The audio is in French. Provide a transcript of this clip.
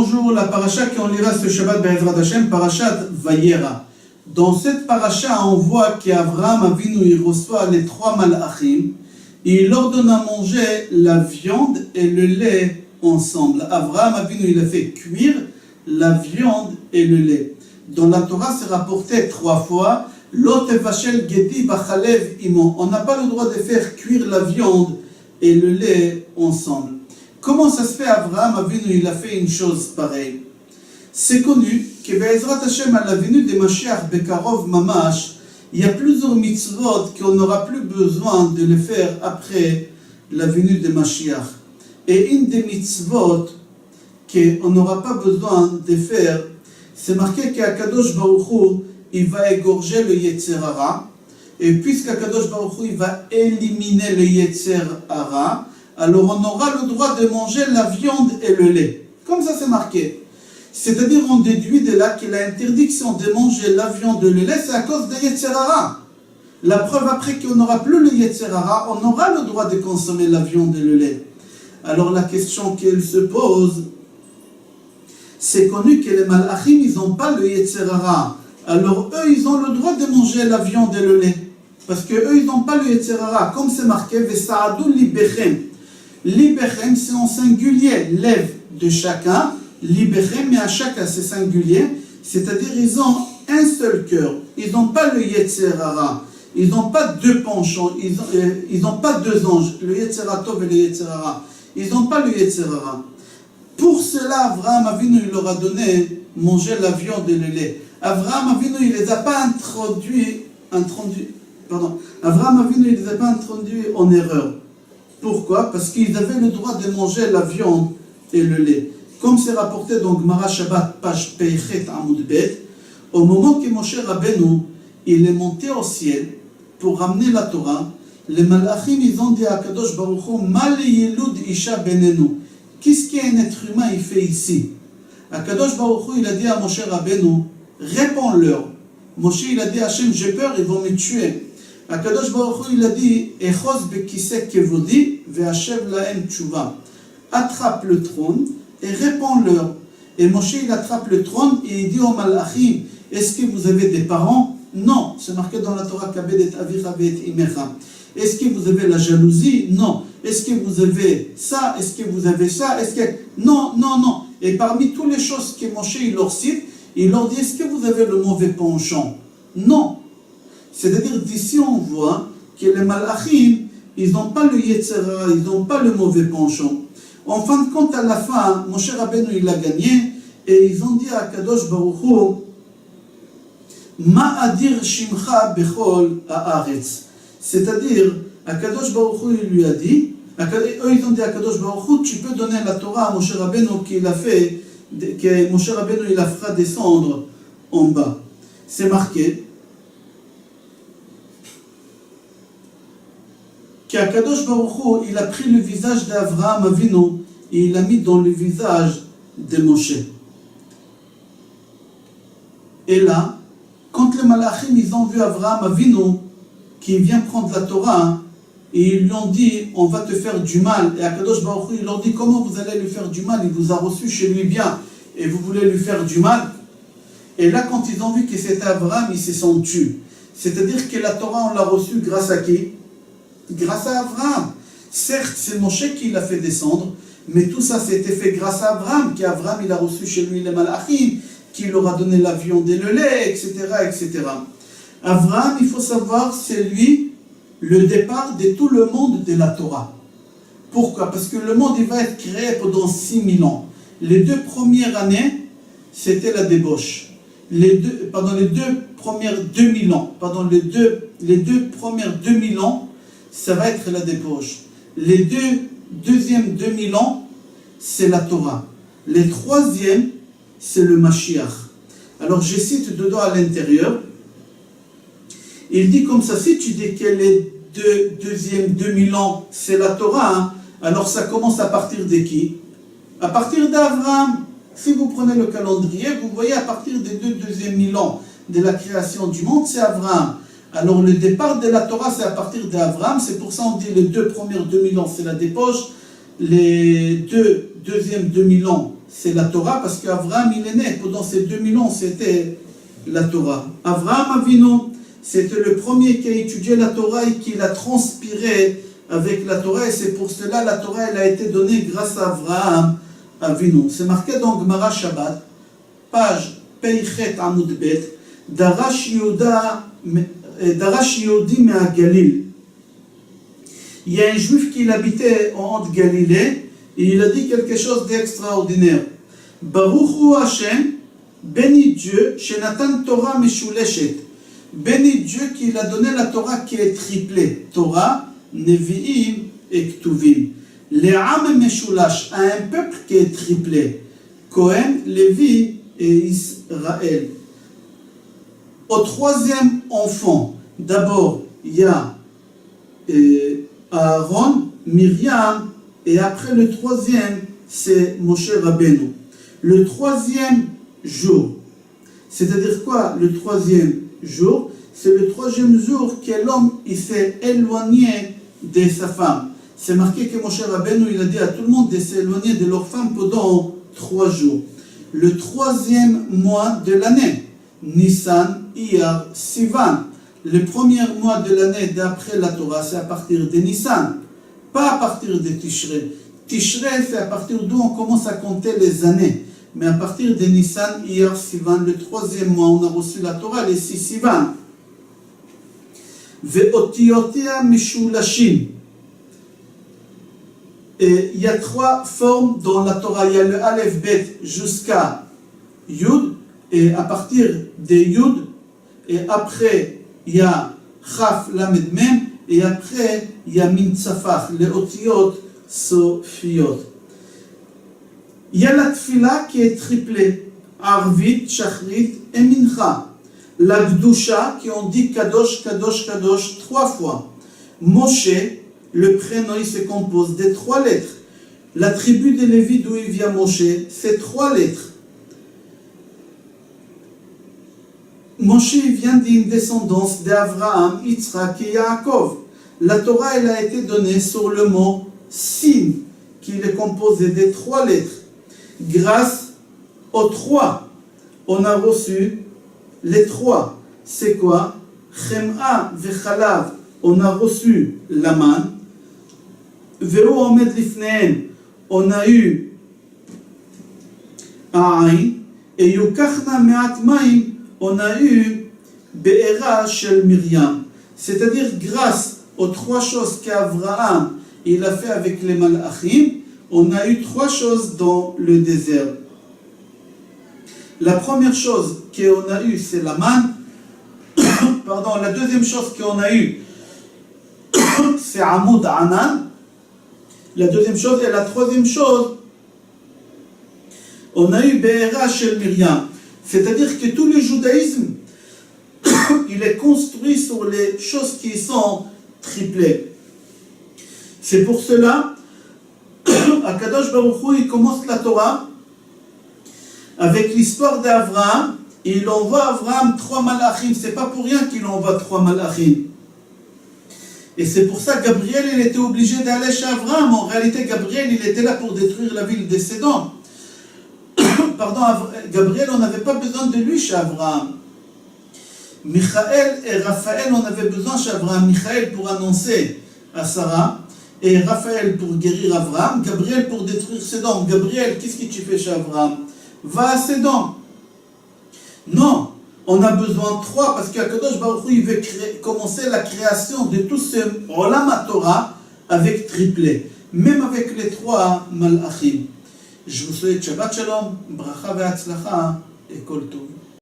Bonjour, la paracha qu'on lira ce Shabbat Be'ezrat Hashem, parachat Vayera. Dans cette paracha, on voit qu'Avraham Avinu il reçoit les trois malachim et il leur donne à manger la viande et le lait ensemble. Avraham Avinu il a fait cuire la viande et le lait. Dans la Torah, c'est rapporté 3 fois. Lo tevashel gedi bachalev imo. On n'a pas le droit de faire cuire la viande et le lait ensemble. Comment ça se fait, Avraham Avinu, il a fait une chose pareille? C'est connu que Be'ezrat Hashem, à la venue de Mashiach Bekarov Mamash, il y a plusieurs mitzvot qu'on n'aura plus besoin de les faire après la venue de Mashiach. Et une des mitzvot qu'on n'aura pas besoin de faire, c'est marqué qu'Akadosh Baruch Hu, il va égorger le Yetzer Hara. Et puisqu'Akadosh Baruch Hu, il va éliminer le Yetzer Hara, alors on aura le droit de manger la viande et le lait. Comme ça c'est marqué. C'est-à-dire on déduit de là que l'interdiction de manger la viande et le lait, c'est à cause de Yetzer Hara. La preuve après qu'on n'aura plus le Yetzer Hara, on aura le droit de consommer la viande et le lait. Alors la question qu'elle se pose, c'est connu que les malachim, ils n'ont pas le Yetzer Hara. Alors eux, ils ont le droit de manger la viande et le lait. Parce qu'eux, ils n'ont pas le Yetzer Hara. Comme c'est marqué, Vesaadou libechem. Libechem, c'est en singulier, lève de chacun. Libechem, mais à chacun, c'est singulier. C'est-à-dire, ils ont un seul cœur. Ils n'ont pas le Yetzer Hara. Ils n'ont pas deux penchants. Ils n'ont pas deux anges, le Yetzer Tov et le Yetzer Hara. Ils n'ont pas le Yetzer Hara. Pour cela, Avraham Avinu, il leur a donné manger la viande et le lait. Avraham Avinu, il ne les a pas introduits en erreur. Pourquoi? Parce qu'ils avaient le droit de manger la viande et le lait. Comme c'est rapporté dans Gemara Shabbat, page Peichet Amud Bet, au moment que Moshe Rabbeinu, il est monté au ciel pour ramener la Torah, les malachim, ils ont dit à Kadosh Baruch Hu, Mal yelud isha benenu. Qu'est-ce qu'un être humain il fait ici? Kadosh Baruch Hu, il a dit à Moshe Rabbeinu, réponds-leur. Moshe, il a dit à Hachem, j'ai peur, ils vont me tuer. Kadosh Baruch Hu, il a dit, Echos bekiseh kevodi, ve'ashev lahem tshuva. Attrape le trône et réponds-leur. Et Moshe, il attrape le trône et il dit aux malachim, est-ce que vous avez des parents? Non. C'est marqué dans la Torah, Kabed et avicha ve'et imecha. Est-ce que vous avez la jalousie? Non. Est-ce que vous avez ça? Est-ce que vous avez ça? Est-ce que... Non. Et parmi toutes les choses que Moshe, il leur cite, il leur dit, est-ce que vous avez le mauvais penchant? Non. C'est-à-dire, d'ici on voit que les malachim, ils n'ont pas le Yetzer Hara, ils n'ont pas le mauvais penchant. En fin de compte, à la fin, Moshe Rabbeinu, il a gagné, et ils ont dit à Kadosh Baruch Hu, Ma'adir shimcha bechol haaretz. C'est-à-dire, à Kadosh Baruch Hu, il lui a dit, eux, ils ont dit à Kadosh Baruch Hu, tu peux donner la Torah à Moshe Rabbeinu qu'il a fait, que Moshe Rabbeinu, il la fera descendre en bas. C'est marqué qu'Akadosh Baruch Hu, il a pris le visage d'Avraham Avinu et il l'a mis dans le visage de Moshe. Et là, quand les malachim, ils ont vu Avraham Avinu qui vient prendre la Torah et ils lui ont dit, on va te faire du mal. Et Akadosh Baruch Hu, il leur dit, comment vous allez lui faire du mal? Il vous a reçu chez lui bien et vous voulez lui faire du mal? Et là, quand ils ont vu que c'était Avraham, ils se sont tués. C'est-à-dire que la Torah, on l'a reçue grâce à qui? Grâce à Avraham. Certes, c'est Moshe qui l'a fait descendre, mais tout ça, c'était fait grâce à Avraham, qu'Avraham, il a reçu chez lui les malachim, qui leur a donné la viande et le lait, etc., etc. Avraham, il faut savoir, c'est lui le départ de tout le monde de la Torah. Pourquoi? Parce que le monde, il va être créé pendant 6000 ans. Les 2 premières années, c'était la débauche. Pendant les 2 premières 2000 ans, les deux premières 2000 ans, ça va être la débauche. Les deuxièmes 2000 ans, c'est la Torah. Les troisièmes, c'est le Mashiach. Alors, je cite dedans à l'intérieur. Il dit comme ça, si tu dis que les deuxièmes 2000 ans, c'est la Torah, alors ça commence à partir de qui? À partir d'Avraham. Si vous prenez le calendrier, vous voyez à partir des 2 deuxièmes 1000 ans de la création du monde, c'est Avraham. Alors le départ de la Torah, c'est à partir d'Avraham. C'est pour ça qu'on dit les 2 premières 2000 ans, c'est la débauche. les deuxièmes 2000 ans, c'est la Torah, parce qu'Abraham, il est né. Pendant ces 2000 ans, c'était la Torah. Abraham Avinu, c'était le premier qui a étudié la Torah et qui l'a transpiré avec la Torah. Et c'est pour cela la Torah, elle a été donnée grâce à Abraham Avinu. C'est marqué dans Gemara Shabbat, page Peichet Amud Bet, Darash Yehudi Mea Galil. Il y a un juif qui habitait en Galilée et il a dit quelque chose d'extraordinaire. Baruch Hu Hashem, béni Dieu, Shenatan Torah Meshuleshet. Béni Dieu qui a donné la Torah qui est triplée. Torah, Nevi'im et Ktuvim. Le'am Meshulash, à un peuple qui est triplé. Kohen, Lévi et Israël. Au troisième enfant, d'abord, il y a Aaron, Myriam, et après le troisième, c'est Moshe Rabbeinu. Le troisième jour, c'est-à-dire quoi le troisième jour? C'est le troisième jour que l'homme il s'est éloigné de sa femme. C'est marqué que Moshe Rabbeinu il a dit à tout le monde de s'éloigner de leur femme pendant 3 jours. Le troisième mois de l'année, Nissan, Iyar, Sivan. Le premier mois de l'année d'après la Torah, c'est à partir de Nissan, pas à partir de Tishrei. Tishrei, c'est à partir d'où on commence à compter les années. Mais à partir de Nissan, Iyar, Sivan, le troisième mois, on a reçu la Torah, les 6 Sivan. Ve'otiotia mishulashim. Et il y a 3 formes dans la Torah. Il y a le Aleph Bet jusqu'à Yud, et à partir de Yud, et après, il y a Chaf Lamed Mem, et après, il y a Min Tzafach, les Otiot Sofiot. Il y a la Tfila qui est triplée, Arvit, Shachrit et Mincha. La Gdusha, qui on dit Kadosh, Kadosh, Kadosh, 3 fois. Moshe, le prénom, il se compose de 3 lettres. La tribu de Lévi, d'où il vient Moshe, c'est 3 lettres. Moshe vient d'une descendance d'Abraham, Yitzhak et Yaakov. La Torah elle a été donnée sur le mot Sin, qui est composé de 3 lettres. Grâce aux 3, on a reçu les 3. C'est quoi? Chem'a vechalav, on a reçu la manne. Ve'u omed lifnehem, on a eu Aïn. Et Yukachna me'at maim, on a eu Be'era shel Myriam. C'est-à-dire, grâce aux 3 choses qu'Abraham il a fait avec les Malachim, on a eu 3 choses dans le désert. La première chose qu'on a eue, c'est la manne. Pardon, la deuxième chose qu'on a eue, c'est Amoud Anan. La deuxième chose, et la troisième chose, on a eu Be'era shel Myriam. C'est-à-dire que tout le judaïsme, il est construit sur les choses qui sont triplées. C'est pour cela, Akadosh Baruch Hu, il commence la Torah avec l'histoire d'Abraham, et il envoie à Abraham 3 malachim. C'est pas pour rien qu'il envoie 3 malachim. Et c'est pour ça que Gabriel, il était obligé d'aller chez Abraham. En réalité, Gabriel, il était là pour détruire la ville de Sédom. Pardon, Gabriel, on n'avait pas besoin de lui chez Abraham. Michaël et Raphaël, on avait besoin chez Abraham. Michaël pour annoncer à Sarah, et Raphaël pour guérir Abraham, Gabriel pour détruire Sédom. Gabriel, qu'est-ce que tu fais chez Abraham? Va à Sédom. Non, on a besoin de 3 parce qu'Akadosh Baruch Hu, il veut commencer la création de tout ce Olam Torah avec triplé, même avec les 3 malachim. Je vous souhaite Shabbat Shalom, Bracha ve'atzlacha et Kol Tov.